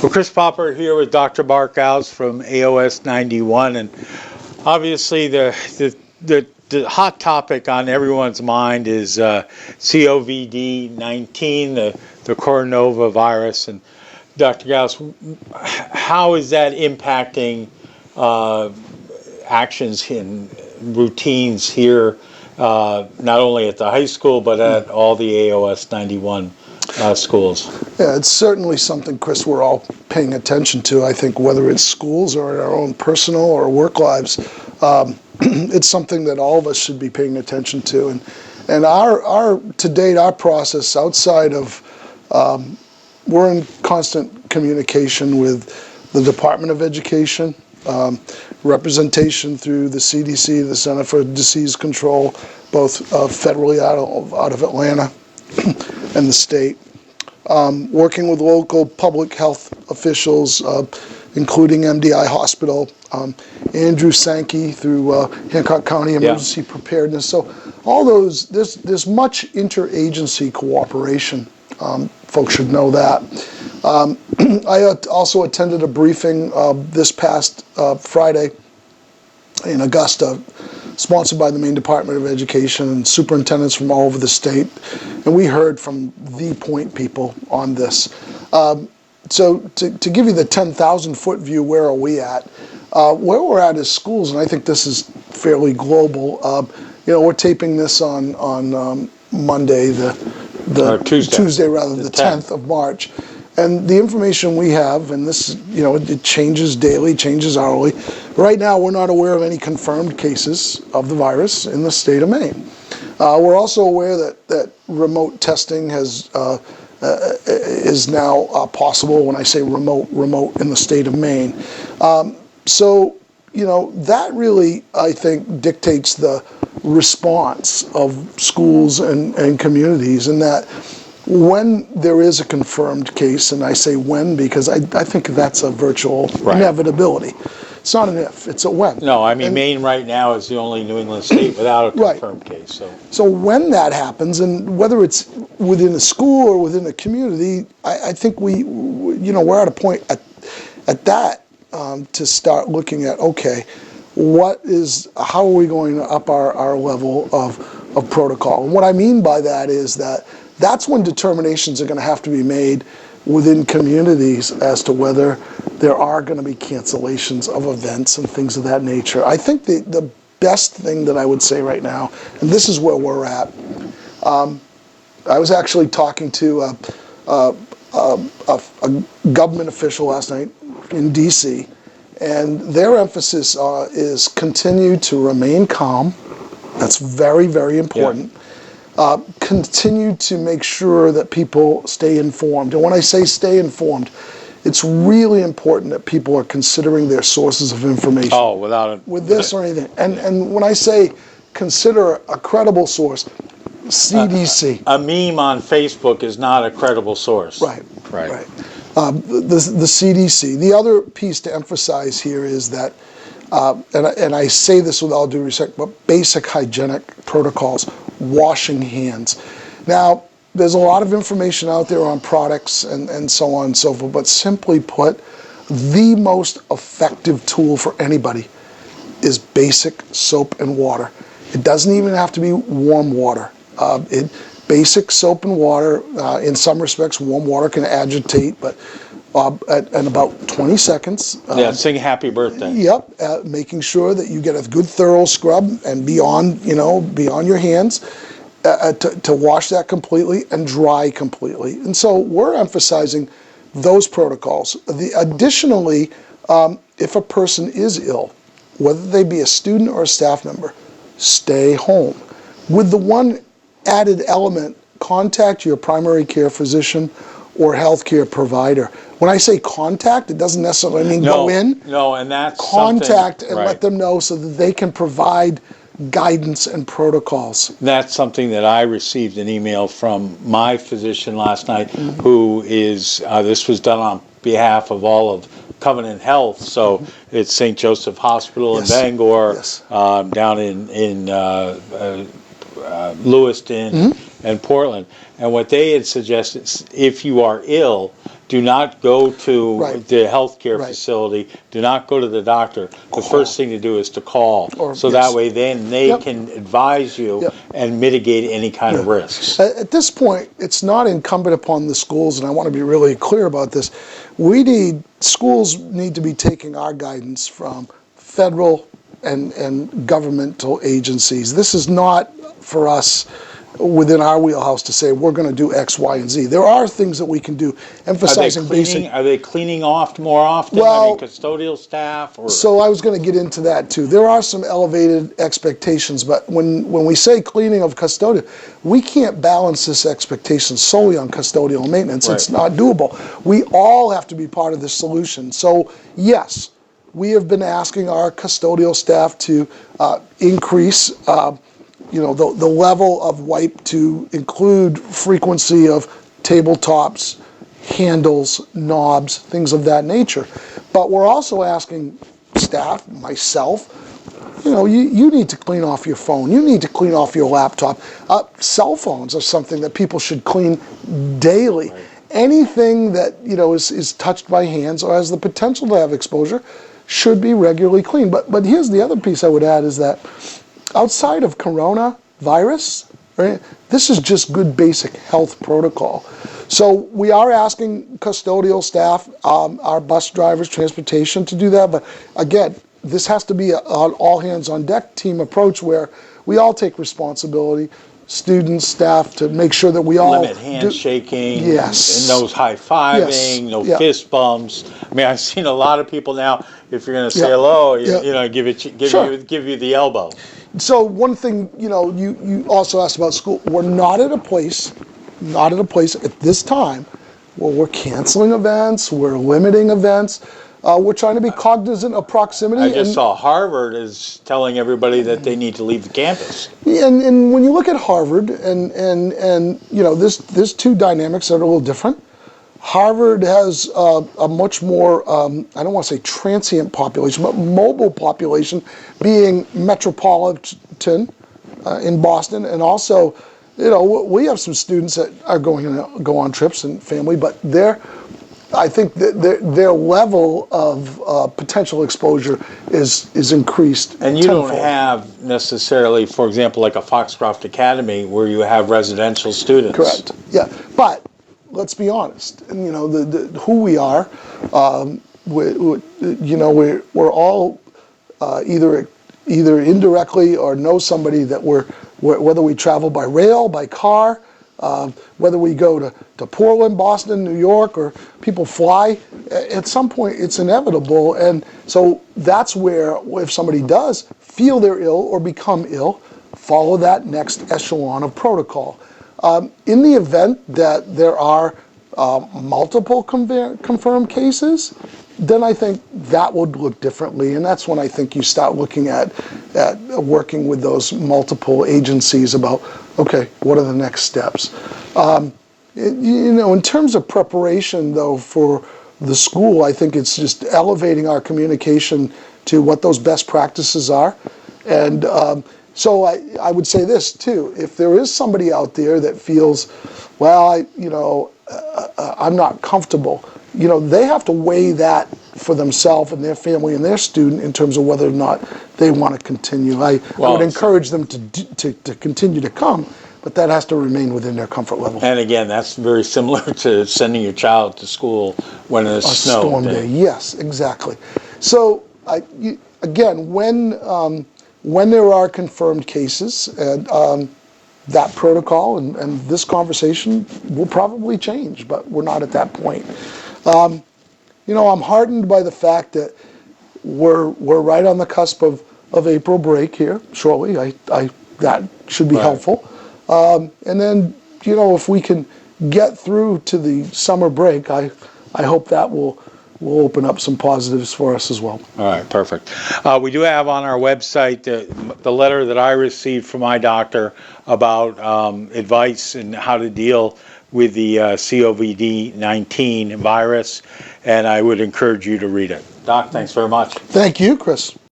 Well, Chris Popper here with Dr. Marc Gousse from AOS 91, and obviously the hot topic on everyone's mind is COVD-19, the Coronova virus. And Dr. Gousse, how is that impacting actions and routines here, not only at the high school, but at all the AOS 91 schools? Yeah, it's certainly something, Chris, we're all paying attention to. I think whether it's schools or in our own personal or work lives, it's something that all of us should be paying attention to. And our to date, our process outside of, we're in constant communication with the Department of Education, representation through the CDC, the Center for Disease Control, both federally out of Atlanta and the state. Working with local public health officials, including MDI Hospital, Andrew Sankey through Hancock County Emergency Preparedness. So all those, there's much interagency cooperation. Folks should know that. I also attended a briefing this past Friday in Augusta, sponsored by the Maine Department of Education and superintendents from all over the state, and we heard from the point people on this. So to give you the 10,000-foot view, where are we at? Where we're at is schools, and I think this is fairly global. We're taping this on Monday, Tuesday rather, the 10th of March. And the information we have, and this, it changes daily, changes hourly. Right now, we're not aware of any confirmed cases of the virus in the state of Maine. We're also aware that remote testing is now possible. When I say remote in the state of Maine. So, that really, I think, dictates the response of schools and communities, in that when there is a confirmed case, and I say when because I think that's a virtual inevitability. It's not an if, it's a when. No, I mean, Maine right now is the only New England state without a confirmed case. So when that happens, and whether it's within a school or within a community, I think we're at a point at that to start looking at, okay, how are we going to up our level of protocol? And what I mean by that is that's when determinations are going to have to be made within communities as to whether there are going to be cancellations of events and things of that nature. I think the best thing that I would say right now, and this is where we're at, I was actually talking to a government official last night in DC, and their emphasis is continue to remain calm. That's very, very important. Yeah. Continue to make sure that people stay informed. And when I say stay informed, it's really important that people are considering their sources of information. Oh, with this or anything. And when I say consider a credible source, CDC. A meme on Facebook is not a credible source. Right. The CDC. The other piece to emphasize here is that, and I say this with all due respect, but basic hygienic protocols. Washing hands. Now, there's a lot of information out there on products and so on and so forth, but simply put, the most effective tool for anybody is basic soap and water. It doesn't even have to be warm water. Basic soap and water, in some respects, warm water can agitate, but in about 20 seconds. Sing happy birthday. Yep, making sure that you get a good thorough scrub and be on your hands to wash that completely and dry completely. And so we're emphasizing those protocols. Additionally, if a person is ill, whether they be a student or a staff member, stay home. With the one added element, contact your primary care physician or healthcare provider. When I say contact, it doesn't necessarily mean go in. No, and that's contact and let them know so that they can provide guidance and protocols. That's something that I received an email from my physician last night, who is, this was done on behalf of all of Covenant Health, so it's St. Joseph Hospital in Bangor, down in Lewiston and Portland. And what they had suggested, if you are ill, do not go to Right. the healthcare Right. facility, do not go to the doctor. The first thing to do is to call, so Yes. that way then they Yep. can advise you Yep. and mitigate any kind of risks. At this point, it's not incumbent upon the schools, and I want to be really clear about this. Schools need to be taking our guidance from federal and governmental agencies. This is not for us within our wheelhouse to say we're going to do X, Y, and Z. There are things that we can do, emphasizing basic. Are they cleaning off more often? Well, custodial staff? Or? So I was going to get into that too. There are some elevated expectations, but when we say cleaning of custodial, we can't balance this expectation solely on custodial maintenance. Right. It's not doable. We all have to be part of the solution. So yes, we have been asking our custodial staff to increase the level of wipe to include frequency of tabletops, handles, knobs, things of that nature. But we're also asking staff, myself, you need to clean off your phone. You need to clean off your laptop. Cell phones are something that people should clean daily. Right. Anything that is touched by hands or has the potential to have exposure should be regularly cleaned. But here's the other piece I would add is that outside of coronavirus, right, this is just good basic health protocol. So we are asking custodial staff, our bus drivers, transportation to do that. But again, this has to be an all hands on deck team approach where we all take responsibility, students, staff, to make sure that we all limit handshaking, yes, and no high-fiving, yes, no yeah. fist bumps. I mean, I've seen a lot of people now, if you're going to say Yeah. hello, Yeah. give you the elbow. So one thing, you also asked about school. We're not at a place at this time where we're canceling events, we're limiting events. We're trying to be cognizant of proximity. I just saw Harvard is telling everybody that they need to leave the campus. And when you look at Harvard, and there's two dynamics that are a little different. Harvard has a much more, I don't want to say transient population, but mobile population, being metropolitan in Boston, and also, we have some students that are going to go on trips and family, but I think that their level of potential exposure is increased. And you tenfold. don't have necessarily, for example, like a Foxcroft Academy where you have residential students. Correct. Yeah, but let's be honest. And who we are, we're all either indirectly or know somebody that whether we travel by rail, by car, whether we go to Portland, Boston, New York, or people fly, at some point it's inevitable. And so that's where, if somebody does feel they're ill or become ill, follow that next echelon of protocol. In the event that there are multiple confirmed cases, then I think that would look differently, and that's when I think you start looking at working with those multiple agencies about, okay, what are the next steps? In terms of preparation, though, for the school, I think it's just elevating our communication to what those best practices are. And so I would say this, too. If there is somebody out there that feels, well, I'm not comfortable, they have to weigh that for themselves and their family and their student in terms of whether or not they want to continue. I would encourage them to continue to come, but that has to remain within their comfort level. And again, that's very similar to sending your child to school when it's a snow storm day. Yes, exactly. So again, when there are confirmed cases, and that protocol and this conversation will probably change, but we're not at that point. I'm heartened by the fact that we're right on the cusp of April break here shortly. That should be helpful. And then, if we can get through to the summer break, I hope that will open up some positives for us as well. All right, perfect. We do have on our website the letter that I received from my doctor about advice and how to deal with the COVD-19 virus, and I would encourage you to read it. Doc, thanks very much. Thank you, Chris.